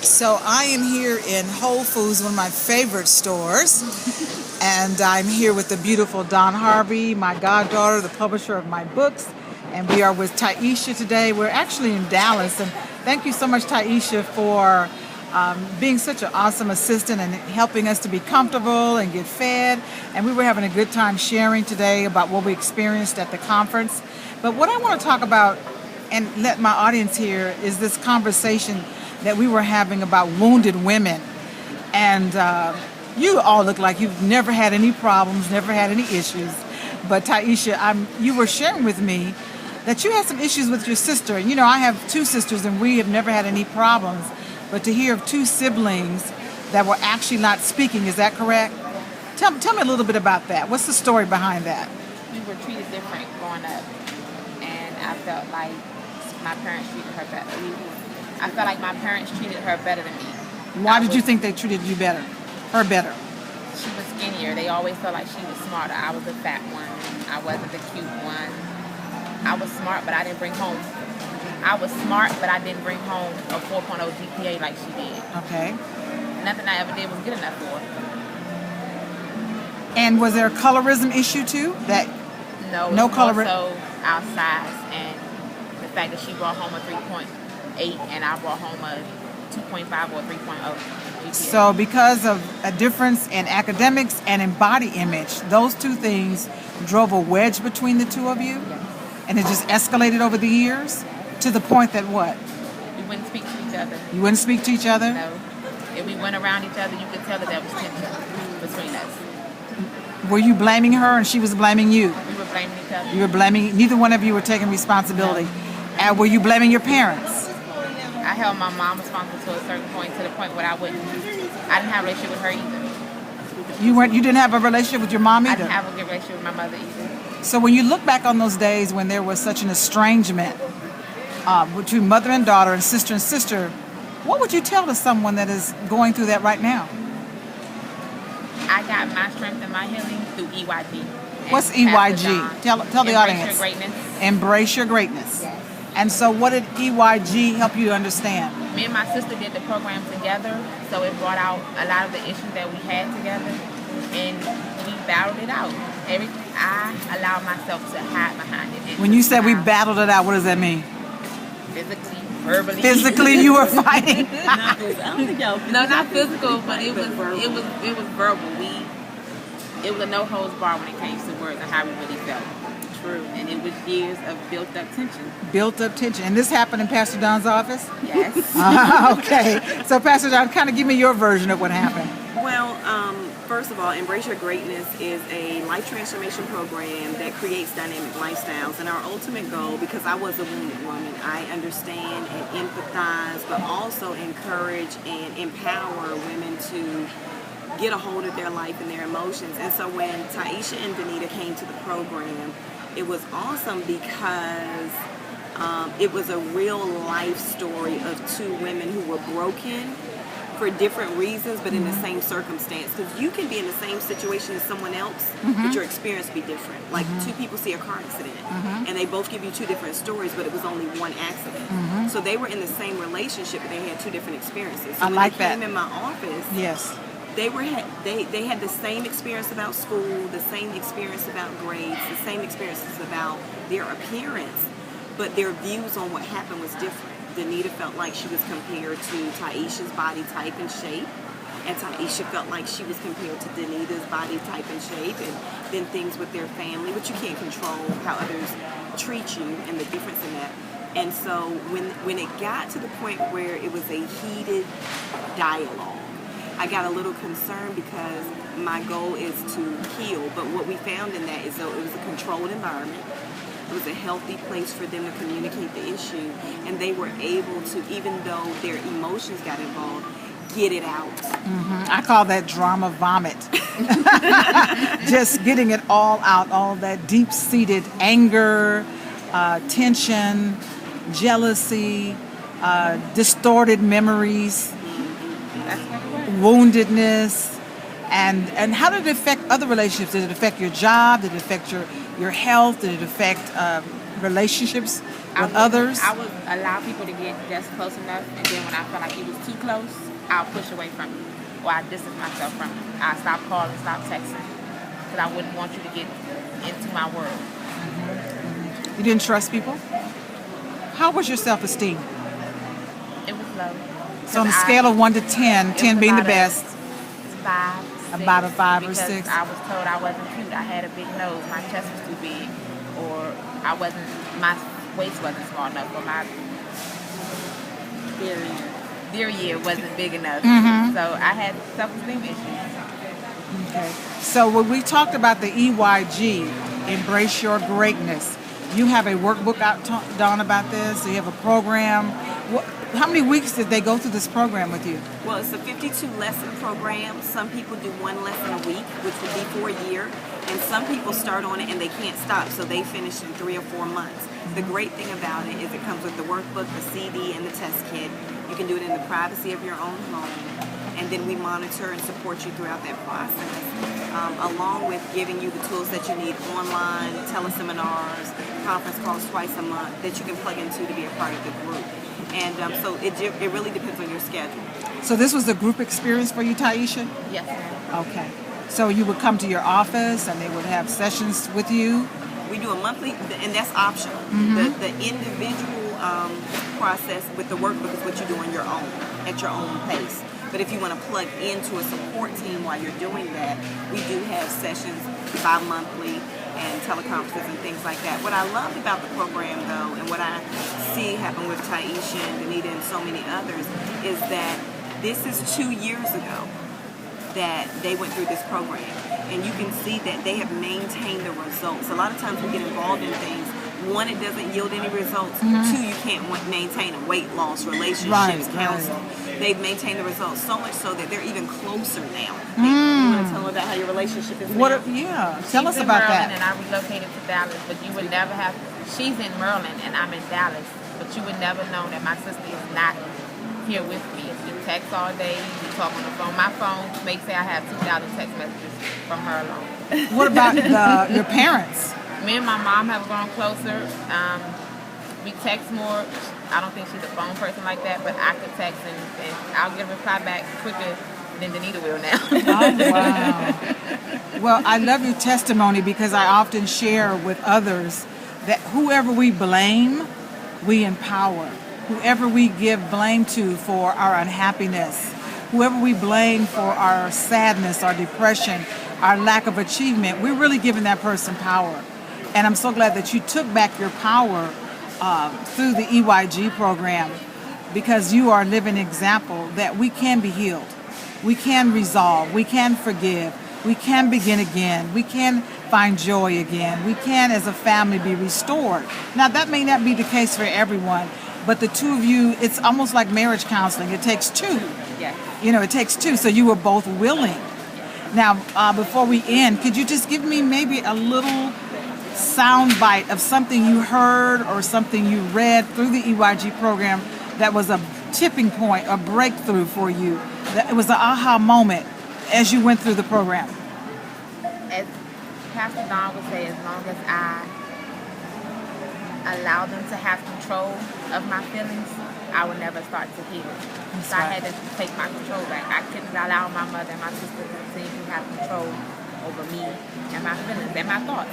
So I am here in Whole Foods, one of my favorite stores, and I'm here with the beautiful Don Harvey, my goddaughter, the publisher of my books, and we are with Tyhesha today. We're actually in Dallas, and thank you so much, Tyhesha, for being such an awesome assistant and helping us to be comfortable and get fed. And we were having a good time sharing today about what we experienced at the conference. But what I want to talk about and let my audience hear is this conversation that we were having about wounded women. And you all look like you've never had any problems, never had any issues. But Tyhesha, you were sharing with me that you had some issues with your sister. And you know, I have two sisters and we have never had any problems. But to hear of two siblings that were actually not speaking, is that correct? Tell me a little bit about that. What's the story behind that? We were treated different growing up, and I felt like my parents treated her better. I felt like my parents treated her better than me. Why did you think they treated you better? Her better? She was skinnier. They always felt like she was smarter. I was the fat one. I wasn't the cute one. I was smart, but I didn't bring home. I was smart, but I didn't bring home a 4.0 GPA like she did. Okay. Nothing I ever did was good enough for her. And was there a colorism issue too? No colorism. Also our size and the fact that she brought home a 3.8 and I brought home a 2.5 or 3.0 GPA. So because of a difference in academics and in body image, those two things drove a wedge between the two of you? Yes. And it just escalated over the years? To the point that what? We wouldn't speak to each other. You wouldn't speak to each other? No. If we went around each other, you could tell that there was tension between us. Were you blaming her and she was blaming you? We were blaming each other. You were blaming, neither one of you were taking responsibility. No. And were you blaming your parents? I held my mom responsible to a certain point, to the point where I didn't have a relationship with her either. You didn't have a relationship with your mom either? I didn't have a good relationship with my mother either. So when you look back on those days when there was such an estrangement between mother and daughter and sister, what would you tell to someone that is going through that right now? I got my strength and my healing through EYG. What's EYG? Tell the audience. Embrace your greatness. Embrace your greatness. Yes. And so what did EYG help you to understand? Me and my sister did the program together, so it brought out a lot of the issues that we had together, and we battled it out. I allowed myself to hide behind it. When you said we battled it out, what does that mean? Physically, verbally. Physically, you were fighting. No, not physical, but it was verbal. It was a no holds bar when it came to words and how we really felt. True, and it was years of built up tension. Built up tension, and this happened in Pastor Don's office. Yes. Okay, so Pastor Don, kind of give me your version of what happened. Well, first of all, Embrace Your Greatness is a life transformation program that creates dynamic lifestyles. And our ultimate goal, because I was a wounded woman, I understand and empathize, but also encourage and empower women to get a hold of their life and their emotions. And so when Tyhesha and Danita came to the program, it was awesome because it was a real life story of two women who were broken for different reasons, but in the same circumstance. Because you can be in the same situation as someone else, but your experience be different. Like two people see a car accident, and they both give you two different stories, but it was only one accident. So they were in the same relationship, but they had two different experiences. So I when like they came that. in my office, Yes. they had the same experience about school, the same experience about grades, the same experiences about their appearance, but their views on what happened was different. Danita felt like she was compared to Tyhesha's body type and shape, and Tyhesha felt like she was compared to Danita's body type and shape, and then things with their family, but you can't control how others treat you and the difference in that. And so when it got to the point where it was a heated dialogue, I got a little concerned because my goal is to heal, but what we found in that is that it was a controlled environment. It was a healthy place for them to communicate the issue, and they were able to, even though their emotions got involved, get it out. I call that drama vomit. Just getting it all out, all that deep-seated anger, tension, jealousy, distorted memories, woundedness, and how did it affect other relationships? Did it affect your job? Did it affect your health? Did it affect relationships with others? I would allow people to get just close enough, and then when I felt like it was too close, I'll push away from you, or I distance myself from you. I stop calling, stop texting, because I wouldn't want you to get into my world. You didn't trust people? How was your self-esteem? It was low. So on a scale of 1 to 10, 10 being the best. 5, 6, About a 5 or because 6. I was told I wasn't cute. I had a big nose. My chest was too big, or my waist wasn't small enough, or my derriere wasn't big enough. So I had self-esteem issues. Okay. So when we talked about the EYG, Embrace Your Greatness, you have a workbook out, Dawn, about this? So you have a program. How many weeks did they go through this program with you? Well, it's a 52-lesson program. Some people do 1 lesson a week, which would be for a year. And some people start on it and they can't stop, so they finish in 3 or 4 months. The great thing about it is it comes with the workbook, the CD, and the test kit. You can do it in the privacy of your own home. And then we monitor and support you throughout that process, along with giving you the tools that you need online, teleseminars, conference calls twice a month that you can plug into to be a part of the group. And so it really depends on your schedule. So this was a group experience for you, Tyhesha? Yes, ma'am. Okay. So you would come to your office and they would have sessions with you? We do a monthly, and that's optional. The individual process with the workbook is what you do on your own, at your own pace. But if you want to plug into a support team while you're doing that, we do have sessions bi-monthly and teleconferences and things like that. What I loved about the program, though, and what I see happen with Tyhesha and Benita and so many others, is that this is 2 years ago that they went through this program. And you can see that they have maintained the results. A lot of times we get involved in things. 1, it doesn't yield any results. 2, you can't maintain a weight loss, relationships, counseling. They've maintained the results so much so that they're even closer now. You want to tell them about how your relationship is now? Tell us about that. And I relocated to Dallas, but you would never have. She's in Maryland and I'm in Dallas, but you would never know that my sister is not here with me. We text all day, we talk on the phone. My phone may say I have 2,000 text messages from her alone. What about your parents? Me and my mom have grown closer. We text more. I don't think she's a phone person like that, but I could text and I'll get a reply back quicker than Danita will now. Oh, wow. Well, I love your testimony because I often share with others that whoever we blame, we empower. Whoever we give blame to for our unhappiness, whoever we blame for our sadness, our depression, our lack of achievement, we're really giving that person power. And I'm so glad that you took back your power through the EYG program, because you are a living example that we can be healed. We can resolve. We can forgive. We can begin again. We can find joy again. We can, as a family, be restored. Now, that may not be the case for everyone, but the two of you, it's almost like marriage counseling. It takes 2. Yes. You know, it takes 2. So you were both willing. Now, before we end, could you just give me maybe a little sound bite of something you heard or something you read through the EYG program that was a tipping point, a breakthrough for you? That it was an aha moment as you went through the program. As Pastor Don would say, as long as I allow them to have control of my feelings, I would never start to heal. So I had to take my control back. I couldn't allow my mother and my sister to continue to have control over me and my feelings and my thoughts.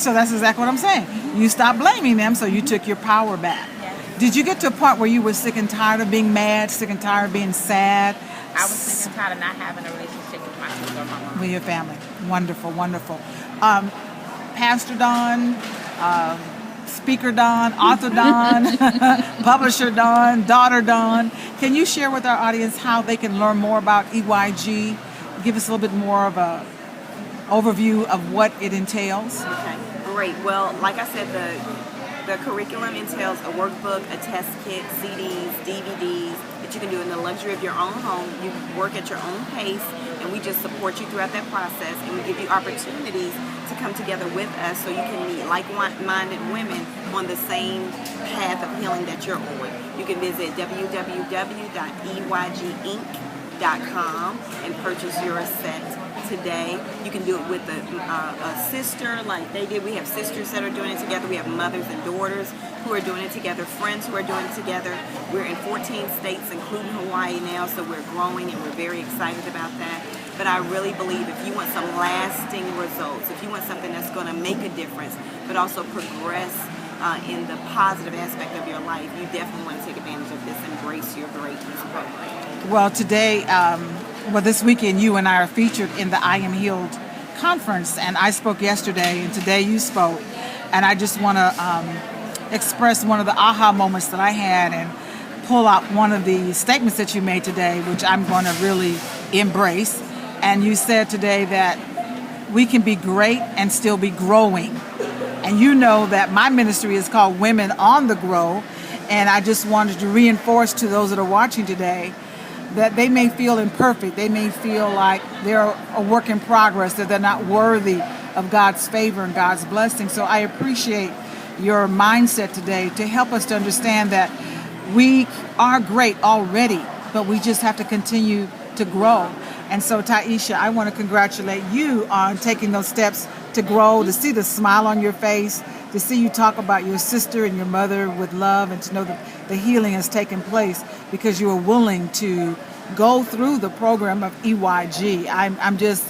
So that's exactly what I'm saying. You stopped blaming them, so you took your power back. Yes. Did you get to a point where you were sick and tired of being mad, sick and tired of being sad? I was sick and tired of not having a relationship with my sister or my mom. With your family. Wonderful, wonderful. Pastor Don, Speaker Don, Author Don, Publisher Don, Daughter Don, can you share with our audience how they can learn more about EYG? Give us a little bit more of a overview of what it entails. Okay, great. Well, like I said, the curriculum entails a workbook, a test kit, CDs, DVDs that you can do in the luxury of your own home. You work at your own pace, and we just support you throughout that process, and we give you opportunities to come together with us so you can meet like-minded women on the same path of healing that you're on. You can visit www.eyginc.com and purchase your set today. You can do it with a sister like they did. We have sisters that are doing it together. We have mothers and daughters who are doing it together, friends who are doing it together. We're in 14 states, including Hawaii now, so we're growing and we're very excited about that. But I really believe if you want some lasting results, if you want something that's going to make a difference, but also progress in the positive aspect of your life, you definitely want to take advantage of this Embrace Your Greatness program. Well, today, this weekend, you and I are featured in the I Am Healed conference, and I spoke yesterday, and today you spoke. And I just want to express one of the aha moments that I had and pull out one of the statements that you made today, which I'm going to really embrace. And you said today that we can be great and still be growing. And you know that my ministry is called Women on the Grow. And I just wanted to reinforce to those that are watching today that they may feel imperfect. They may feel like they're a work in progress, that they're not worthy of God's favor and God's blessing. So I appreciate your mindset today to help us to understand that we are great already, but we just have to continue to grow. And so, Tyhesha, I want to congratulate you on taking those steps to grow, to see the smile on your face, to see you talk about your sister and your mother with love, and to know that the healing has taken place because you are willing to go through the program of EYG. I'm just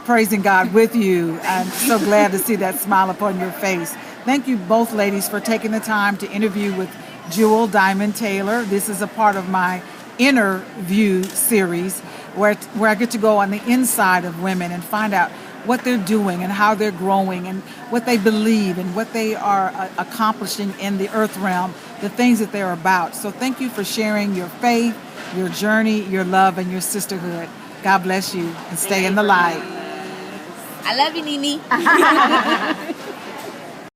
praising God with you. I'm so glad to see that smile upon your face. Thank you both ladies for taking the time to interview with Jewel Diamond Taylor. This is a part of my Inner View series where I get to go on the inside of women and find out what they're doing and how they're growing and what they believe and what they are accomplishing in the earth realm, the things that they're about. So thank you for sharing your faith, your journey, your love, and your sisterhood. God bless you and stay in the light. I love you, Nene.